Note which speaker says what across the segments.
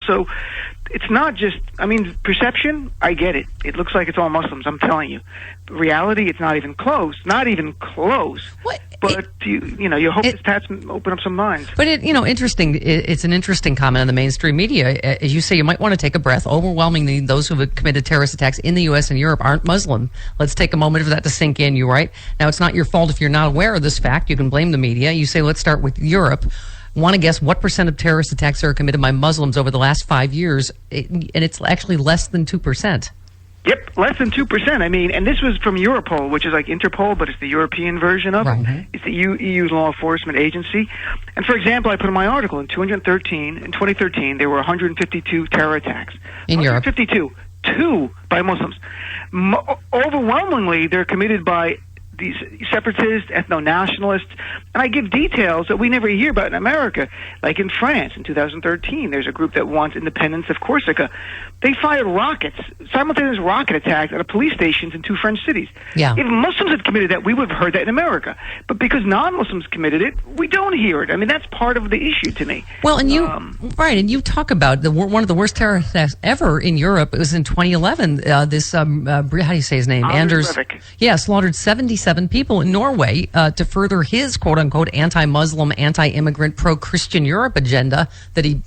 Speaker 1: So it's not just, I mean, perception, I get it. It looks like it's all Muslims, I'm telling you. Reality, it's not even close. Not even close.
Speaker 2: What?
Speaker 1: But you hope this stats open up some minds.
Speaker 2: But interesting. It's an interesting comment on the mainstream media. As you say, you might want to take a breath. Overwhelmingly, those who have committed terrorist attacks in the U.S. and Europe aren't Muslim. Let's take a moment for that to sink in. You right now, it's not your fault if you're not aware of this fact. You can blame the media. You say, let's start with Europe. Want to guess what % of terrorist attacks are committed by Muslims over the last 5 years? And it's actually less than 2%.
Speaker 1: Yep, less than 2%. I mean, and this was from Europol, which is like Interpol, but it's the European version of it. It's the EU law enforcement agency. And for example, I put in my article, in 2013, there were 152 terror attacks.
Speaker 2: In Europe.
Speaker 1: 152. 2 by Muslims. Overwhelmingly, they're committed by these separatists, ethno-nationalists, and I give details that we never hear about in America. Like in France in 2013, there's a group that wants independence of Corsica. They fired simultaneous rocket attacks at police stations in 2 French cities.
Speaker 2: Yeah.
Speaker 1: If Muslims had committed that, we would have heard that in America. But because non-Muslims committed it, we don't hear it. I mean, that's part of the issue to me.
Speaker 2: Well, and you talk about one of the worst terror attacks ever in Europe. It was in 2011. How do you say his name?
Speaker 1: Anders Breivik.
Speaker 2: Yeah, slaughtered 77 people in Norway to further his quote-unquote anti-Muslim, anti-immigrant, pro-Christian Europe agenda that he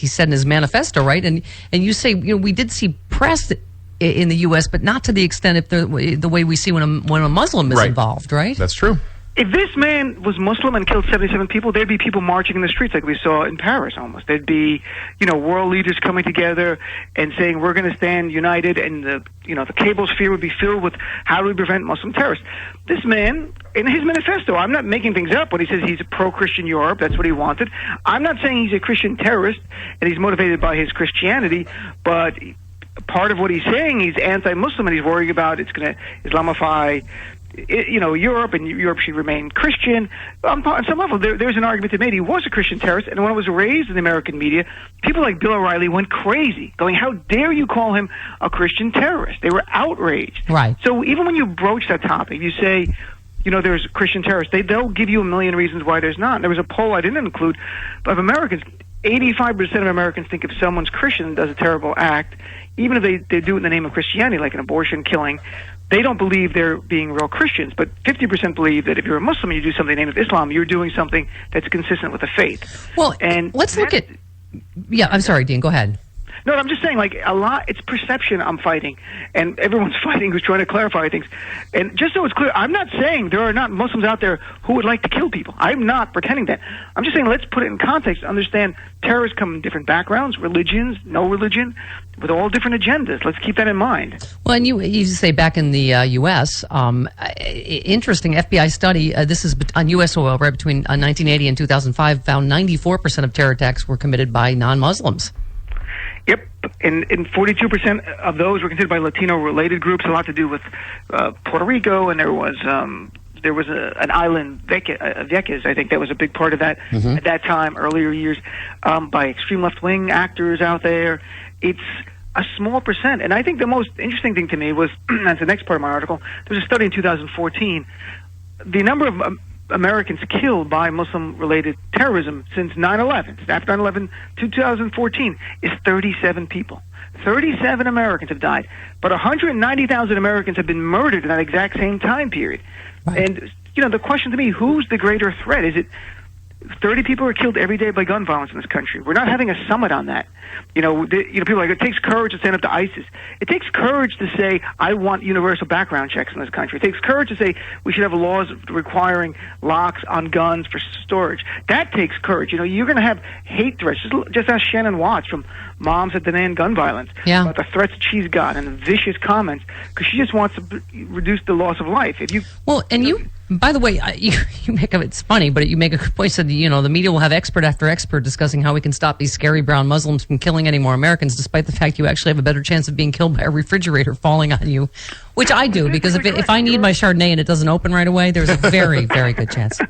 Speaker 2: said in his manifesto, right? And you say, we did see press in the U.S., but not to the extent the way we see when a Muslim is involved, right?
Speaker 3: That's true.
Speaker 1: If this man was Muslim and killed 77 people, there'd be people marching in the streets like we saw in Paris almost. There'd be, world leaders coming together and saying, we're going to stand united, and the cable sphere would be filled with how do we prevent Muslim terrorists. This man, in his manifesto, I'm not making things up when he says he's a pro-Christian Europe, that's what he wanted. I'm not saying he's a Christian terrorist and he's motivated by his Christianity, but part of what he's saying, he's anti-Muslim and he's worrying about it's going to Islamify Europe, and Europe should remain Christian. On some level, there's an argument to be made. He was a Christian terrorist, and when it was raised in the American media, people like Bill O'Reilly went crazy, going, how dare you call him a Christian terrorist? They were outraged.
Speaker 2: Right.
Speaker 1: So even when you broach that topic, you say, there's Christian terrorists, they'll give you a million reasons why there's not. And there was a poll I didn't include of Americans. 85% of Americans think if someone's Christian and does a terrible act, even if they do it in the name of Christianity, like an abortion, killing, they don't believe they're being real Christians. But 50% believe that if you're a Muslim and you do something in the name of Islam, you're doing something that's consistent with the faith.
Speaker 2: Well, and let's look at... Yeah, I'm sorry, Dean, go ahead.
Speaker 1: No, I'm just saying, it's perception I'm fighting, and everyone's fighting who's trying to clarify things. And just so it's clear, I'm not saying there are not Muslims out there who would like to kill people. I'm not pretending that. I'm just saying let's put it in context, understand terrorists come in different backgrounds, religions, no religion, with all different agendas. Let's keep that in mind. Well,
Speaker 2: and you say back in the U.S., interesting FBI study, this is on U.S. soil, right, between 1980 and 2005, found 94% of terror attacks were committed by non-Muslims.
Speaker 1: Yep, and 42% of those were considered by Latino-related groups, a lot to do with Puerto Rico, and there was an island, Vieques, I think that was a big part of that at that time, earlier years, by extreme left-wing actors out there. It's a small percent, and I think the most interesting thing to me was, that's the next part of my article, there was a study in 2014, the number of Americans killed by Muslim-related terrorism since 9/11, after 9/11 to 2014, is 37 people. 37 Americans have died, but 190,000 Americans have been murdered in that exact same time period. Right. And, the question to me, who's the greater threat? Is it 30 people are killed every day by gun violence in this country? We're not having a summit on that. People are like, it takes courage to stand up to ISIS. It takes courage to say, I want universal background checks in this country. It takes courage to say we should have laws requiring locks on guns for storage. That takes courage. You're going to have hate threats. Just ask Shannon Watts from Moms That Demand Gun Violence about the threats that she's got and the vicious comments, because she just wants to reduce the loss of life.
Speaker 2: By the way, you make of it's funny, but you make a good point. Said the media will have expert after expert discussing how we can stop these scary brown Muslims from killing any more Americans, despite the fact you actually have a better chance of being killed by a refrigerator falling on you, which I do, because if I need my Chardonnay and it doesn't open right away, there's a very, very good chance.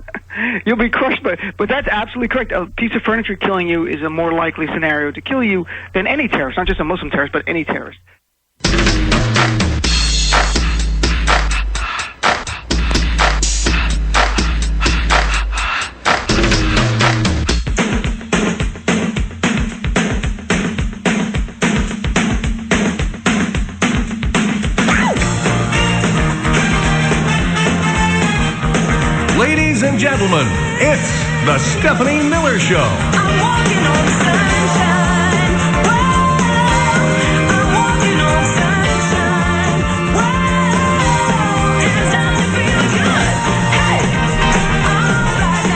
Speaker 1: You'll be crushed, but that's absolutely correct. A piece of furniture killing you is a more likely scenario to kill you than any terrorist, not just a Muslim terrorist, but any terrorist.
Speaker 3: gentlemen, it's the Stephanie Miller Show.
Speaker 4: I'm walking on sunshine. Whoa, I'm walking on sunshine. Whoa, it's time to feel good. Hey, all right now,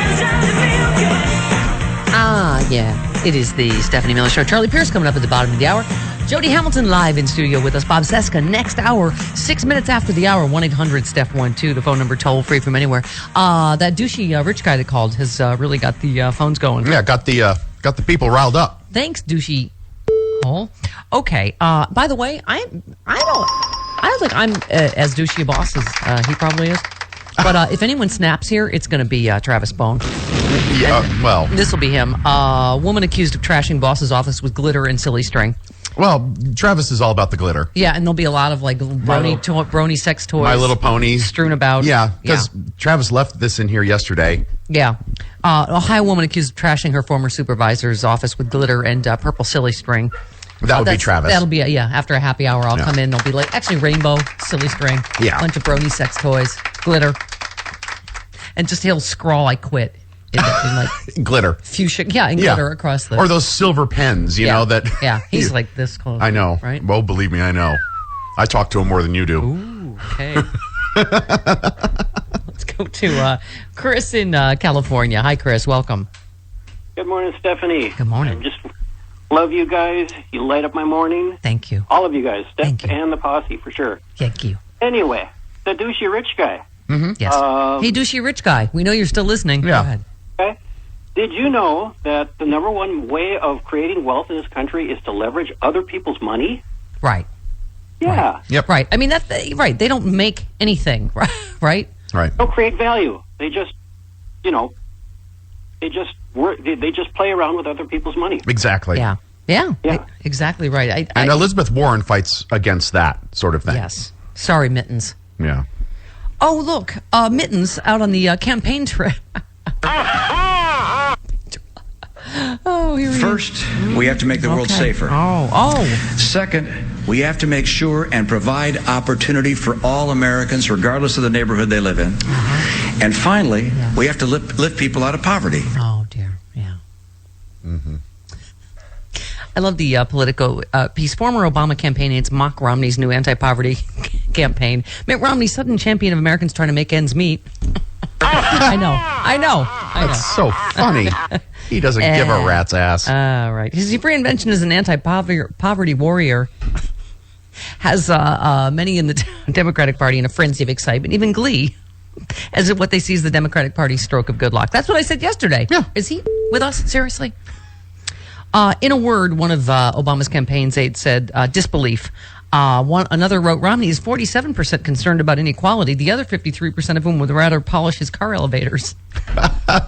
Speaker 4: it's time to feel good.
Speaker 2: Yeah, it is the Stephanie Miller Show. Charlie Pierce coming up at the bottom of the hour. Jody Hamilton live in studio with us. Bob Seska next hour, 6 minutes after the hour, 1-800-STEPH-12, the phone number toll free from anywhere. That douchey rich guy that called has really got the phones going.
Speaker 5: Yeah, got the people riled up.
Speaker 2: Thanks, douchey. Okay. By the way, I don't think I'm as douchey a boss as he probably is. But if anyone snaps here, it's going to be Travis Bone.
Speaker 5: Yeah, well,
Speaker 2: This will be him. Woman accused of trashing boss's office with glitter and silly string.
Speaker 5: well, Travis is all about the glitter.
Speaker 2: Yeah, and there'll be a lot of like brony sex toys.
Speaker 5: My Little Ponies.
Speaker 2: Strewn about.
Speaker 5: Yeah, because Travis left this in here yesterday.
Speaker 2: Yeah. Ohio woman accused of trashing her former supervisor's office with glitter and purple silly string.
Speaker 5: That would be Travis.
Speaker 2: That'll be, after a happy hour, I'll come in. There'll be like, actually, rainbow, silly string.
Speaker 5: Yeah.
Speaker 2: Bunch of brony sex toys, glitter. And just he'll scrawl, I quit. In like
Speaker 5: Glitter.
Speaker 2: fuchsia. Yeah, and glitter across the.
Speaker 5: Or those silver pens, you know, that.
Speaker 2: Yeah, he's like this close.
Speaker 5: I know.
Speaker 2: Right?
Speaker 5: Well, believe me, I know. I talk to him more than you do.
Speaker 2: Ooh, okay. Let's go to Chris in California. Hi, Chris. Welcome.
Speaker 6: Good morning, Stephanie.
Speaker 2: Good morning.
Speaker 6: I just love you guys. You light up my morning.
Speaker 2: Thank you.
Speaker 6: All of you guys.
Speaker 2: Thank
Speaker 6: Steph
Speaker 2: you.
Speaker 6: and the posse, for sure.
Speaker 2: Thank you.
Speaker 6: Anyway, the douchey rich guy.
Speaker 2: Yes. Hey, douchey rich guy. We know you're still listening.
Speaker 5: Yeah.
Speaker 2: Go ahead.
Speaker 6: Okay? Did you know that the number one way of creating wealth in this country is to leverage other people's money?
Speaker 2: Right.
Speaker 6: Yeah.
Speaker 5: Yep.
Speaker 2: Right. I mean, that's right. They don't make anything, right? Right.
Speaker 5: Right.
Speaker 6: They don't create value. They just, they just work. They just play around with other people's money.
Speaker 5: Exactly.
Speaker 6: Yeah.
Speaker 2: Exactly right.
Speaker 5: And Elizabeth Warren fights against that sort of thing.
Speaker 2: Yes. Sorry, Mittens.
Speaker 5: Yeah.
Speaker 2: Oh, look, Mittens out on the campaign trip. Oh, here we go.
Speaker 7: First, we have to make the world safer.
Speaker 2: Oh.
Speaker 7: Second, we have to make sure and provide opportunity for all Americans, regardless of the neighborhood they live in. And finally, we have to lift people out of poverty.
Speaker 2: Oh, dear. Yeah. I love the Politico piece. Former Obama campaign aides mock Romney's new anti-poverty campaign. Mitt Romney, sudden champion of Americans trying to make ends meet. I know.
Speaker 5: That's so funny. He doesn't give a rat's ass.
Speaker 2: Right. His reinvention as an anti-poverty warrior has many in the Democratic Party in a frenzy of excitement, even glee, as what they see as the Democratic Party's stroke of good luck. That's what I said yesterday.
Speaker 5: Yeah.
Speaker 2: Is he with us? Seriously? In a word, one of Obama's campaign aides said, disbelief. Another wrote, Romney is 47% concerned about inequality, the other 53% of whom would rather polish his car elevators.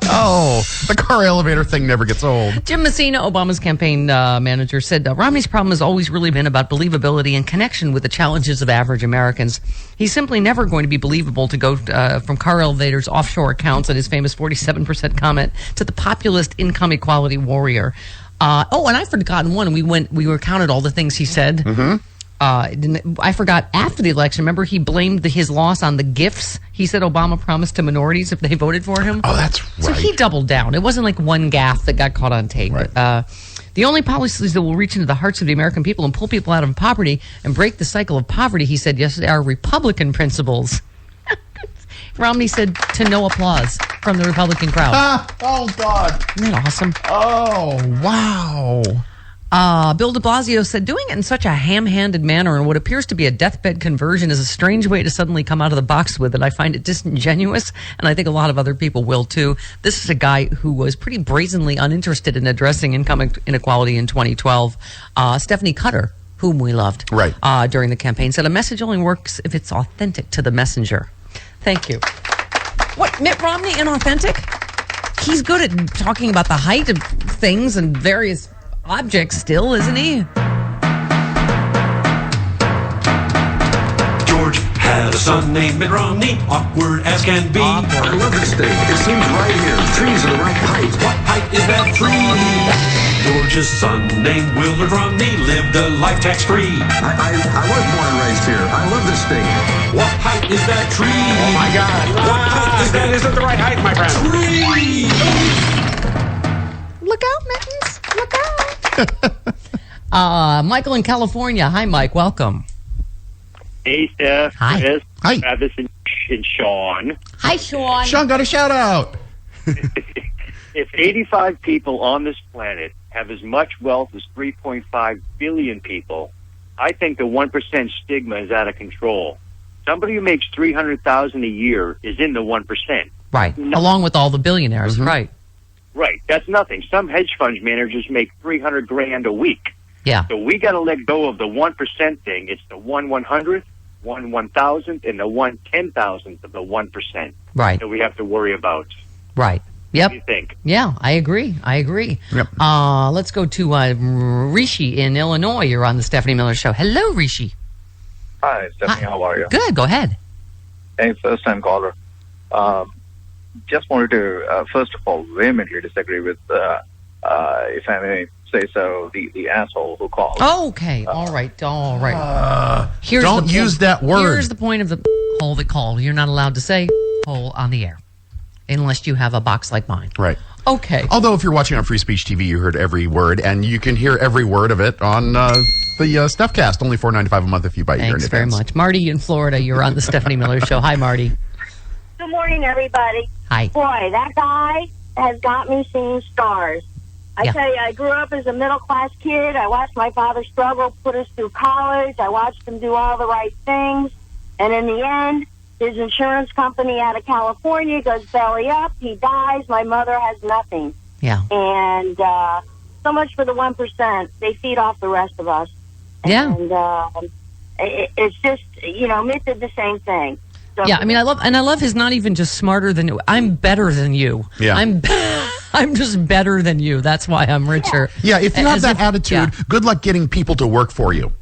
Speaker 5: Oh, the car elevator thing never gets old.
Speaker 2: Jim Messina, Obama's campaign manager, said Romney's problem has always really been about believability and connection with the challenges of average Americans. He's simply never going to be believable to go from car elevators, offshore accounts, and his famous 47% comment to the populist income equality warrior. And I've forgotten one. We were counted all the things he said. Mm-hmm. I forgot after the election. Remember, he blamed his loss on the gifts he said Obama promised to minorities if they voted for him.
Speaker 5: Oh, that's
Speaker 2: So
Speaker 5: right.
Speaker 2: he doubled down. It wasn't like one gaffe that got caught on tape.
Speaker 5: Right.
Speaker 2: The only policies that will reach into the hearts of the American people and pull people out of poverty and break the cycle of poverty, he said yesterday, are Republican principles. Romney said to no applause from the Republican crowd.
Speaker 5: Oh, God.
Speaker 2: Isn't that awesome?
Speaker 5: Oh, wow.
Speaker 2: Bill de Blasio said, doing it in such a ham-handed manner and what appears to be a deathbed conversion is a strange way to suddenly come out of the box with it. I find it disingenuous, and I think a lot of other people will too. This is a guy who was pretty brazenly uninterested in addressing income inequality in 2012. Stephanie Cutter, whom we loved during the campaign, said a message only works if it's authentic to the messenger. Thank you. What, Mitt Romney inauthentic? He's good at talking about the height of things and various objects still, isn't he?
Speaker 8: George had a son named Mitt Romney, awkward as can be.
Speaker 9: I love this thing. It seems right here. Trees are the right height.
Speaker 8: What height is that tree? George's son named Willard Romney lived a life tax-free.
Speaker 9: I was born and raised here. I love this state.
Speaker 8: What height is that tree?
Speaker 10: Oh my God.
Speaker 8: What height is
Speaker 10: That
Speaker 8: that
Speaker 10: isn't the right height, my friend.
Speaker 8: tree?
Speaker 2: Look out, Mittens. Look out. Michael in California. Hi, Mike. Welcome.
Speaker 11: Hey, Steph,
Speaker 2: Hi.
Speaker 11: Chris,
Speaker 5: Hi.
Speaker 11: Travis, and Sean.
Speaker 2: Hi, Sean.
Speaker 5: Sean got a shout out.
Speaker 11: If 85 people on this planet have as much wealth as 3.5 billion people, I think the 1% stigma is out of control. Somebody who makes $300,000 a year is in the 1%.
Speaker 2: Right.
Speaker 11: No.
Speaker 2: Along with all the billionaires. Right.
Speaker 11: Right, that's nothing. Some hedge fund managers make $300,000 a week.
Speaker 2: Yeah.
Speaker 11: So we got to let go of the 1% thing. It's the 1/100th, 1/1,000th, and the 1/10,000th of the 1%
Speaker 2: Right.
Speaker 11: that we have to worry about.
Speaker 2: Right.
Speaker 11: What
Speaker 2: Yep.
Speaker 11: do you think?
Speaker 2: Yeah, I agree.
Speaker 5: Yep.
Speaker 2: Let's go to Rishi in Illinois. You're on the Stephanie Miller Show. Hello, Rishi.
Speaker 12: Hi, Stephanie.
Speaker 2: Hi.
Speaker 12: How are you?
Speaker 2: Good. Go ahead.
Speaker 12: Hey, first-time caller. Just wanted to, first of all, vehemently disagree with, if I may say so, the asshole who called.
Speaker 2: Okay. All right. Here's
Speaker 5: Don't
Speaker 2: the
Speaker 5: use that word.
Speaker 2: Here's the point of the hole that called. You're not allowed to say hole on the air unless you have a box like mine.
Speaker 5: Right.
Speaker 2: Okay.
Speaker 5: Although if you're watching on Free Speech TV, you heard every word, and you can hear every word of it on the Stuffcast. Only $4.95 a month if you buy your
Speaker 2: Thanks very much. Marty in Florida, you're on the Stephanie Miller Show. Hi, Marty.
Speaker 13: Good morning, everybody.
Speaker 2: Hi.
Speaker 13: Boy, that guy has got me seeing stars. I
Speaker 2: Yeah.
Speaker 13: tell you, I grew up as a middle-class kid. I watched my father struggle, put us through college. I watched him do all the right things. And in the end, his insurance company out of California goes belly up. He dies. My mother has nothing.
Speaker 2: Yeah.
Speaker 13: And so much for the 1%. They feed off the rest of us.
Speaker 2: Yeah.
Speaker 13: And it's just, Mitt did the same thing. So
Speaker 2: Yeah, I mean, I love his not even just smarter than you. I'm better than you.
Speaker 5: Yeah.
Speaker 2: I'm just better than you. That's why I'm richer.
Speaker 5: Yeah, if you have
Speaker 2: As
Speaker 5: that
Speaker 2: if-
Speaker 5: attitude,
Speaker 2: yeah.
Speaker 5: good luck getting people to work for you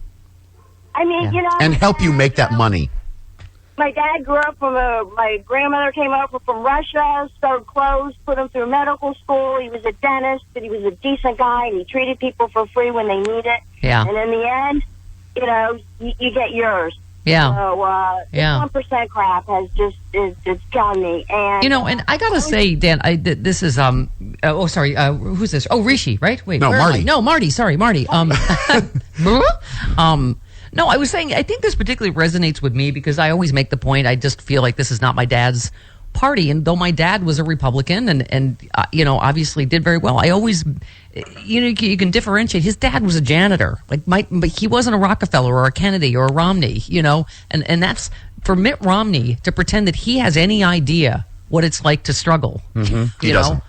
Speaker 13: I mean,
Speaker 5: and help you make that money.
Speaker 13: My dad grew up my grandmother came over from Russia, sewed clothes, put him through medical school. He was a dentist, but he was a decent guy, and he treated people for free when they need it.
Speaker 2: Yeah.
Speaker 13: And in the end, you get yours.
Speaker 2: Yeah.
Speaker 13: So,
Speaker 2: Yeah.
Speaker 13: 1% crap has it's killing me. And,
Speaker 2: And I gotta say, Dan, this is who's this? Oh, Rishi, right? Wait,
Speaker 5: No,
Speaker 2: where am I?
Speaker 5: Marty.
Speaker 2: No, Marty. Sorry, Marty. No, I was saying I think this particularly resonates with me because I always make the point. I just feel like this is not my dad's party, and though my dad was a Republican and obviously did very well, I always you can differentiate. His dad was a janitor, but he wasn't a Rockefeller or a Kennedy or a Romney, and that's for Mitt Romney to pretend that he has any idea what it's like to struggle.
Speaker 5: He doesn't.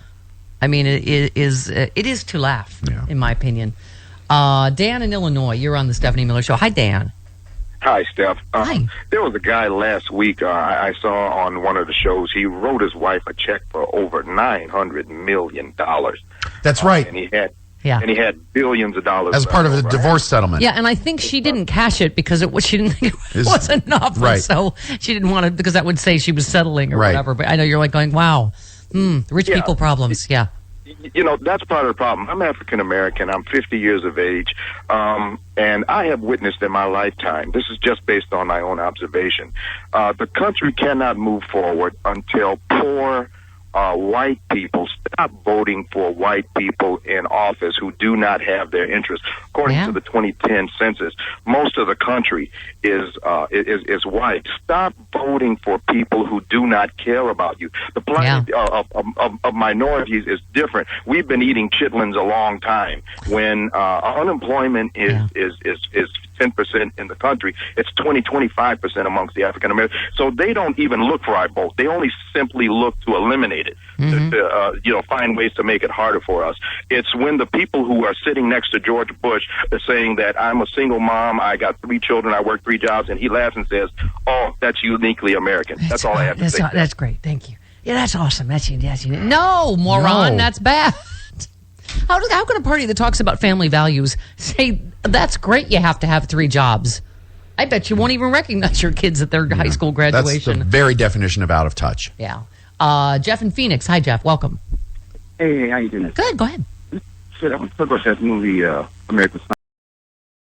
Speaker 2: I mean, it is to laugh, in my opinion. Dan in Illinois, you're on the Stephanie Miller Show. Hi, Dan.
Speaker 14: Hi, Steph.
Speaker 2: Hi.
Speaker 14: There was a guy last week I saw on one of the shows. He wrote his wife a check for over $900 million.
Speaker 5: That's right.
Speaker 14: And he had
Speaker 2: Yeah.
Speaker 14: and he had billions of dollars
Speaker 5: As part of the
Speaker 14: left over.
Speaker 5: divorce settlement.
Speaker 2: Yeah, and I think she didn't cash it because she didn't think it was enough.
Speaker 5: Right.
Speaker 2: So she didn't want it because that would say she was settling or
Speaker 5: Right.
Speaker 2: whatever. But I know you're like going, wow, rich
Speaker 14: Yeah.
Speaker 2: people problems. Yeah.
Speaker 14: That's part of the problem. I'm African American. I'm 50 years of age, and I have witnessed in my lifetime, this is just based on my own observation, the country cannot move forward until poor white people stop voting for white people in office who do not have their interests. According to the 2010 census, most of the country is white. Stop voting for people who do not care about you. The plight of minorities is different. We've been eating chitlins a long time. When unemployment is 10% in the country, it's 25% amongst the African Americans. So they don't even look for our vote. They only simply look to eliminate it, to find ways to make it harder for us. It's when the people who are sitting next to George Bush are saying that I'm a single mom, I got 3 children, I work 3 jobs, and he laughs and says, "Oh, that's uniquely American." That's all I have to say.
Speaker 2: That's great. Thank you. Yeah, that's awesome. No, moron, that's bad. How can a party that talks about family values say that's great? You have to have 3 jobs. I bet you won't even recognize your kids at their high school graduation.
Speaker 5: That's the very definition of out of touch.
Speaker 2: Yeah. Jeff in Phoenix. Hi, Jeff. Welcome.
Speaker 15: Hey, how you doing?
Speaker 2: Good. Go ahead.
Speaker 15: I'm gonna talk about that movie, American